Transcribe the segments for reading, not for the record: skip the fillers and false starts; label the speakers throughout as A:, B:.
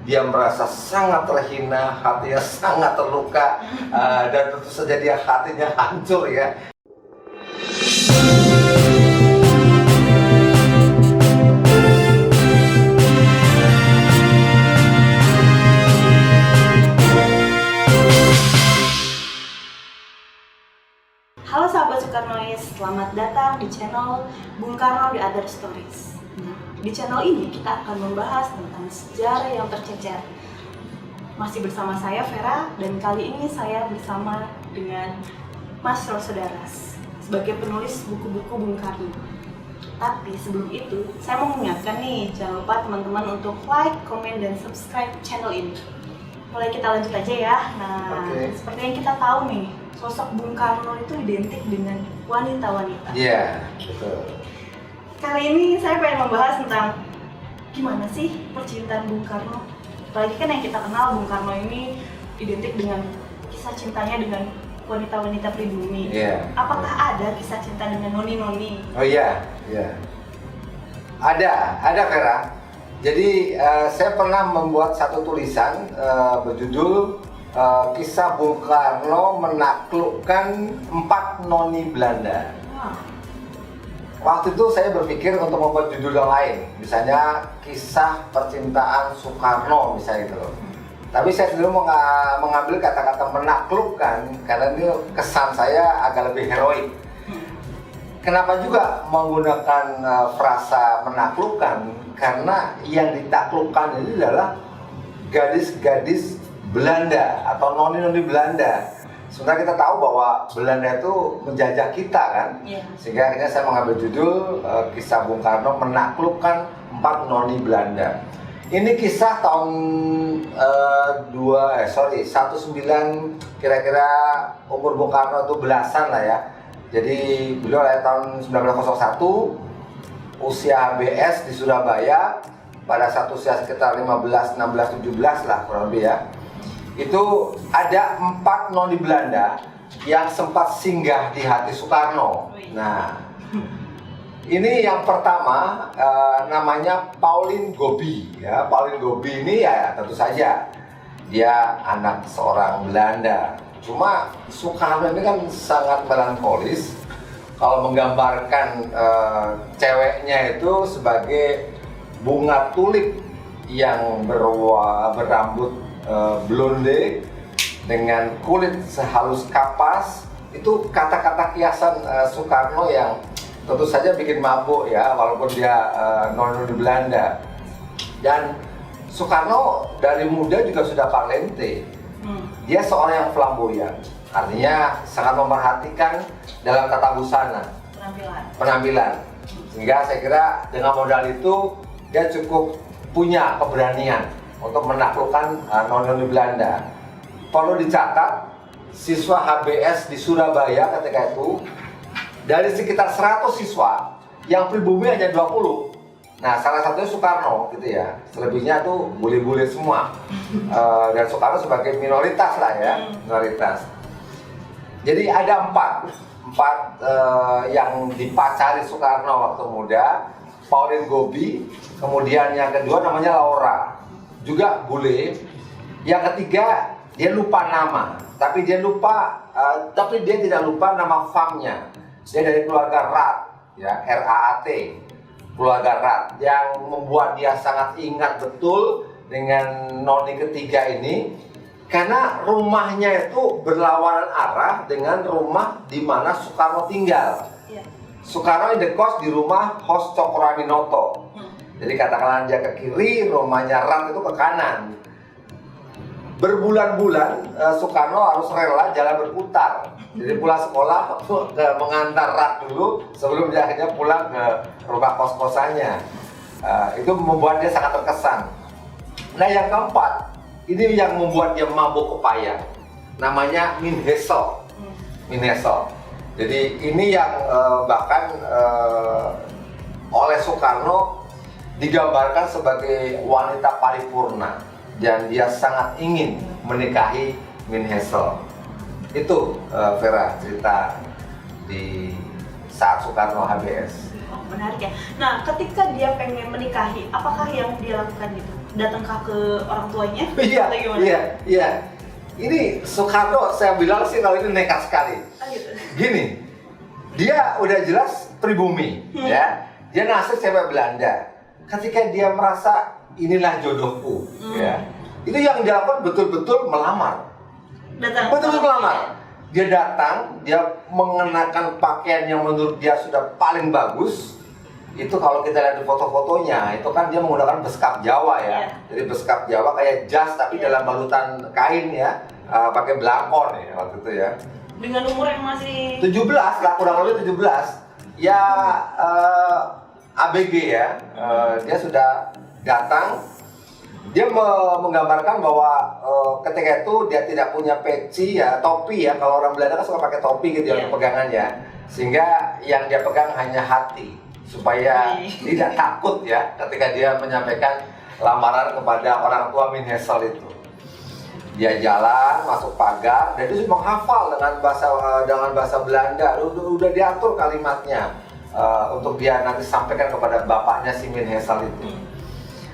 A: dia merasa sangat terhina, hatinya sangat terluka, dan tentu saja dia hatinya hancur ya.
B: Halo sahabat Soekarnois, selamat datang di channel Bung Karno The Other Stories. Di channel ini kita akan membahas tentang sejarah yang tercecer. Masih bersama saya Vera, dan kali ini saya bersama dengan Mas Rosodaras sebagai penulis buku-buku Bung Karno. Tapi sebelum itu, saya mau mengingatkan nih, jangan lupa teman-teman untuk like, komen, dan subscribe channel ini. Mulai kita lanjut aja ya. Nah, seperti yang kita tahu nih, sosok Bung Karno itu identik dengan wanita-wanita.
A: Iya, betul.
B: Kali ini saya pengen membahas tentang gimana sih percintaan Bung Karno. Apalagi kan yang kita kenal Bung Karno ini identik dengan kisah cintanya dengan wanita-wanita pribumi.
A: Iya.
B: Apakah ada kisah cinta dengan noni-noni?
A: Oh iya, iya. Ada Vera. Jadi saya pernah membuat satu tulisan berjudul kisah Bung Karno menaklukkan 4 noni Belanda. Waktu itu saya berpikir untuk membuat judul yang lain, misalnya kisah percintaan Soekarno misalnya gitu. Tapi saya sendiri mengambil kata-kata menaklukkan karena ini kesan saya agak lebih heroik. Kenapa juga menggunakan frasa menaklukkan? Karena yang ditaklukkan ini adalah gadis-gadis Belanda atau noni-noni Belanda. Sementara kita tahu bahwa Belanda itu menjajah kita kan, sehingga akhirnya saya mengambil judul kisah Bung Karno menaklukkan 4 noni Belanda. Ini kisah tahun 19 kira-kira umur Bung Karno itu belasan lah ya. Jadi beliau lahir tahun 1901, usia HBS di Surabaya pada saat usia sekitar 15, 16, 17 lah kurang lebih ya. Itu ada 4 noni Belanda yang sempat singgah di hati Soekarno. Nah, ini yang pertama namanya Pauline Gobi ya. Pauline Gobi ini ya tentu saja dia anak seorang Belanda. Cuma Soekarno ini kan sangat melankolis kalau menggambarkan ceweknya itu sebagai bunga tulip yang berambut blonde dengan kulit sehalus kapas. Itu kata-kata kiasan Soekarno yang tentu saja bikin mabuk ya, walaupun dia noni Belanda. Dan Soekarno dari muda juga sudah parlente. Dia seorang yang flamboyan, artinya sangat memperhatikan dalam tata busana, penampilan. Sehingga saya kira dengan modal itu dia cukup punya keberanian untuk menaklukkan noni Belanda. Perlu dicatat, siswa HBS di Surabaya ketika itu dari sekitar 100 siswa yang pribumi hanya 20. Nah, salah satunya Soekarno gitu ya. Selebihnya tuh bule-bule semua. Dan Soekarno sebagai minoritas lah ya, minoritas. Jadi ada 4 yang dipacari Soekarno waktu muda. Pauline Gobi, kemudian yang kedua namanya Laura, juga bule. Yang ketiga dia lupa nama, tapi dia tidak lupa nama famnya. Dia dari keluarga Rat, ya, RAAT, keluarga Rat, yang membuat dia sangat ingat betul dengan noni ketiga ini, karena rumahnya itu berlawanan arah dengan rumah di mana Soekarno tinggal. Soekarno indekos di rumah Hos Cokroaminoto. Jadi katakanlah dia ke kiri, rumahnya Rat itu ke kanan. Berbulan-bulan Soekarno harus rela jalan berputar. Jadi pulang sekolah mengantar Rat dulu sebelum dia akhirnya pulang ke rumah kos-kosannya. Itu membuat dia sangat terkesan. Nah, yang keempat, ini yang membuat dia mabuk kepayang. Namanya Minhesel. Jadi ini yang bahkan oleh Soekarno digambarkan sebagai wanita paripurna, dan dia sangat ingin menikahi Minhesel. Itu Vera, cerita di saat Soekarno HBS.
B: Menarik ya. Nah, ketika dia pengen menikahi, apakah yang dia lakukan gitu? datang ke orang tuanya?
A: Iya,
B: Atau gimana?
A: iya. Ini Soekarno saya bilang sih kalau ini nekat sekali.
B: Oh, gitu.
A: Gini, dia udah jelas pribumi, ya. Dia nasib cewek Belanda. Ketika dia merasa inilah jodohku, ya. Itu yang dia lakukan betul-betul melamar. Betul-betul melamar. Dia datang, dia mengenakan pakaian yang menurut dia sudah paling bagus. Itu kalau kita lihat di foto-fotonya, itu kan dia menggunakan beskap Jawa ya. Jadi beskap Jawa kayak jas tapi dalam balutan kain ya, pakai belangkon ya waktu itu ya.
B: Dengan umur yang masih
A: 17 lah, kurang lebih 17. Ya ABG ya, dia sudah datang. Dia menggambarkan bahwa ketika itu dia tidak punya peci ya, topi ya. Kalau orang Belanda kan suka pakai topi gitu ya, pegangannya. Sehingga yang dia pegang hanya hati, supaya tidak takut ya ketika dia menyampaikan lamaran kepada orang tua Min Hessel itu. Dia jalan masuk pagar dan dia menghafal dengan bahasa Belanda. Udah diatur kalimatnya untuk dia nanti sampaikan kepada bapaknya si Min Hessel itu.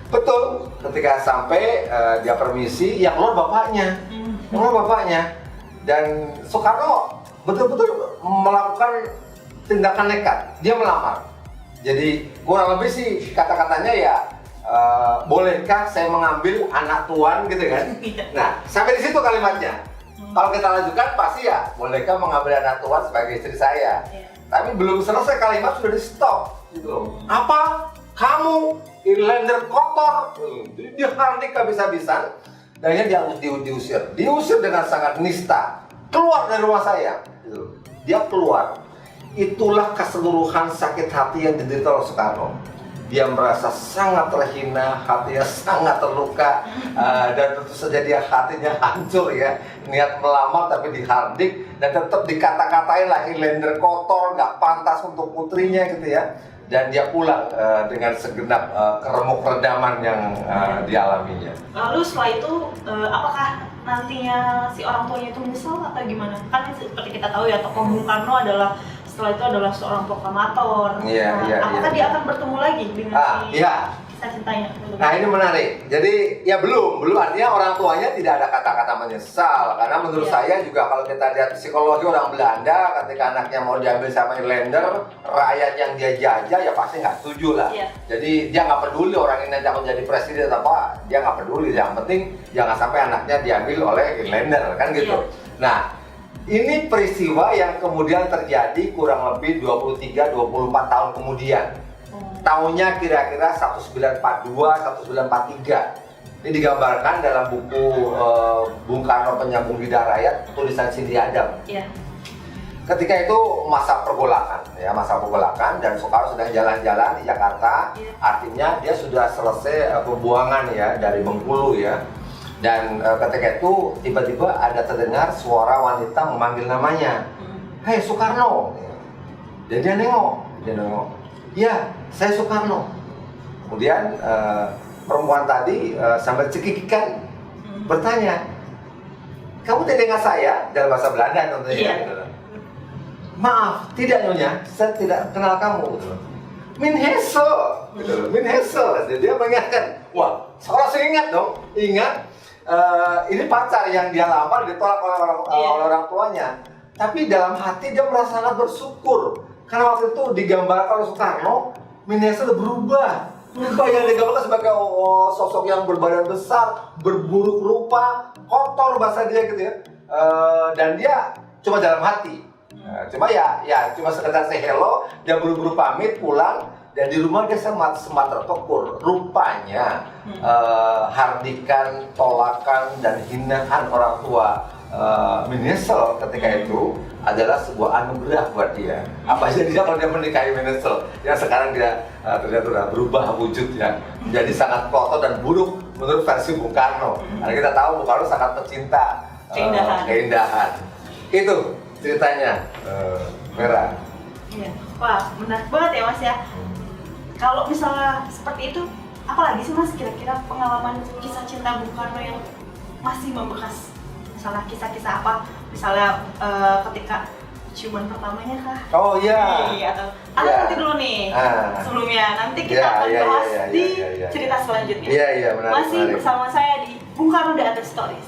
A: Betul, ketika sampai dia permisi, yang keluar bapaknya, dan Soekarno betul-betul melakukan tindakan nekat, dia melamar. Jadi kurang lebih sih kata-katanya ya, bolehkah saya mengambil anak tuan gitu kan? Nah sampai di situ kalimatnya. Kalau kita lanjutkan pasti ya, bolehkah mengambil anak tuan sebagai istri saya? Tapi belum selesai kalimat sudah di stop gitu loh. Apa? Kamu Inlander kotor, dia hardik habis-habisan, dan dia harus diusir dengan sangat nista, keluar dari rumah saya. Gitu. Dia keluar. Itulah keseluruhan sakit hati yang diderita oleh Soekarno. Dia merasa sangat terhina, hatinya sangat terluka, dan tentu saja dia hatinya hancur ya. Niat melamar tapi dihardik dan tetap dikata-katain lah Inlander kotor, nggak pantas untuk putrinya gitu ya. Dan dia pulang dengan segenap keremuk redaman yang dialaminya.
B: Lalu setelah itu, apakah nantinya si orang tuanya itu menyesal atau gimana? Kan seperti kita tahu ya, tokoh Bung Karno adalah setelah itu adalah seorang proklamator. Apakah dia akan bertemu lagi dengan kisah cintanya?
A: Nah ini menarik. Jadi ya belum artinya orang tuanya tidak ada kata-kata menyesal. Karena menurut saya juga kalau kita lihat psikologi orang Belanda, ketika anaknya mau diambil sama Inlander, rakyat yang dia jajah ya pasti nggak setuju lah. Jadi dia nggak peduli orang ini akan menjadi presiden atau apa, dia nggak peduli. Yang penting jangan sampai anaknya diambil oleh Inlander kan gitu. Nah ini peristiwa yang kemudian terjadi kurang lebih 23-24 tahun kemudian. Tahunnya kira-kira 1942, 1943. Ini digambarkan dalam buku Bung Karno Penyambung Lidah Rakyat, tulisan Cindy Adam. Ketika itu masa pergolakan, dan Soekarno sedang jalan-jalan di Jakarta. Artinya dia sudah selesai pembuangan ya dari Bengkulu ya. Dan ketika itu tiba-tiba ada terdengar suara wanita memanggil namanya. Hei Soekarno. Dan dia nengok. Ya, saya Soekarno. Kemudian perempuan tadi sambil cekikikan bertanya, kamu tidak ingat saya? Dalam bahasa Belanda tentunya. Maaf, tidak nyonya, saya tidak kenal kamu. Min Hessel, Min Hessel. Dia mengingatkan, wah, seolah ingat dong, ini pacar yang dia lamar ditolak oleh orang tuanya. Tapi dalam hati dia merasa sangat bersyukur. Karena waktu itu digambarkan oleh Soekarno, Min Hessel berubah yang digambarkan sebagai sosok yang berbadan besar, berburuk rupa, kotor bahasa dia gitu ya. Dan dia cuma dalam hati. Cuma cuma sekedar say hello, dia buru-buru pamit pulang. Dan di rumah dia sempat tertekur. Rupanya hardikan, tolakan, dan hinaan orang tua Min Hessel ketika itu adalah sebuah anugerah buat dia. Apa aja dia kalau dia menikahi Min Hessel, yang sekarang dia ternyata sudah berubah wujud ya, menjadi sangat kotor dan buruk menurut versi Bung Karno. Karena kita tahu Bung Karno sangat pecinta keindahan. Itu ceritanya, Vera.
B: Wah, menarik banget ya Mas ya. Kalau misalnya seperti itu, apalagi sih Mas kira-kira pengalaman kisah cinta Bung Karno yang masih membekas? Misalnya kisah-kisah apa? Misalnya ketika ciuman pertamanya kah?
A: Oh iya.
B: Atau
A: Iya.
B: nanti dulu nih. Sebelumnya nanti kita
A: Iya,
B: akan
A: iya,
B: bahas
A: iya,
B: di
A: iya, iya.
B: cerita selanjutnya.
A: Iya, iya, menarik,
B: Masih
A: menarik.
B: bersama saya di Bung Karno The Other Stories.